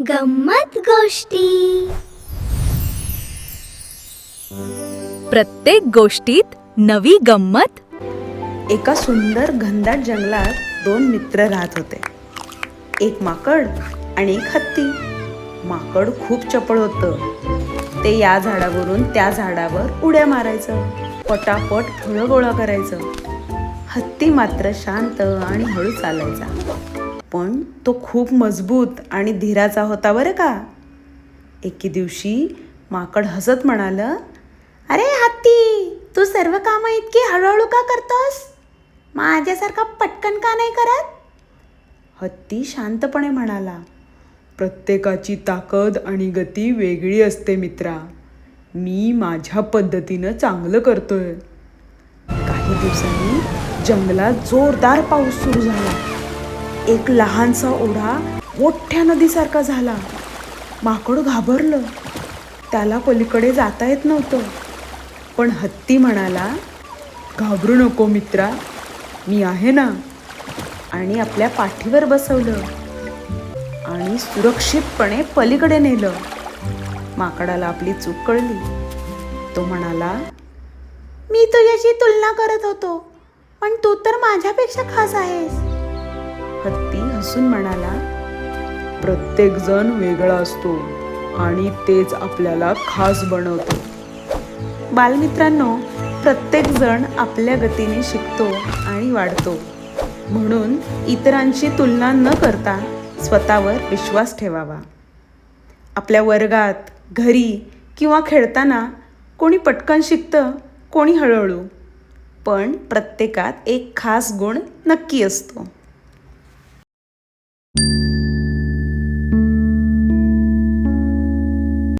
गंमत गोष्टी. प्रत्येक गोष्टीत नवी गंमत. एका सुंदर घनदाट जंगलात दोन मित्र राहत होते. एक माकड आणि एक हत्ती. माकड खूप चपळ होतं. ते या झाडावरून त्या झाडावर उड्या मारायचं, पटापट फळं गोळा करायचं. हत्ती मात्र शांत आणि हळू चालायचा, पण तो खूप मजबूत आणि धीराचा होता बरं का. एके दिवशी माकड हसत म्हणालं, अरे हत्ती, तू सर्व कामं इतकी हळूहळू का करतोस? माझ्यासारखा पटकन का नाही करत? हत्ती शांतपणे म्हणाला, प्रत्येकाची ताकद आणि गती वेगळी असते मित्रा. मी माझ्या पद्धतीनं चांगलं करतोय. काही दिवसांनी जंगलात जोरदार पाऊस सुरू झाला. एक लहानसा ओढा मोठ्या नदीसारखा झाला. माकड घाबरलं. त्याला पलीकडे जाता येत नव्हतं. पण हत्ती म्हणाला, घाबरू नको मित्रा, मी आहे ना. आणि आपल्या पाठीवर बसवलं आणि सुरक्षितपणे पलीकडे नेलं. माकडाला आपली चूक कळली. तो म्हणाला, मी तुझ्याशी तुलना करत होतो, पण तू तर माझ्यापेक्षा खास आहेस. हत्ती हसून म्हणाला, प्रत्येक जण वेगळा असतो आणि तेच आपल्याला खास बनवतो. बालमित्रांनो, प्रत्येक जण आपल्या गतीने शिकतो आणि वाढतो. म्हणून इतरांची तुलना न करता स्वतःवर विश्वास ठेवावा. आपल्या वर्गात, घरी किंवा खेळताना कोणी पटकन शिकतं, कोणी हळूहळू, पण प्रत्येकात एक खास गुण नक्की असतो.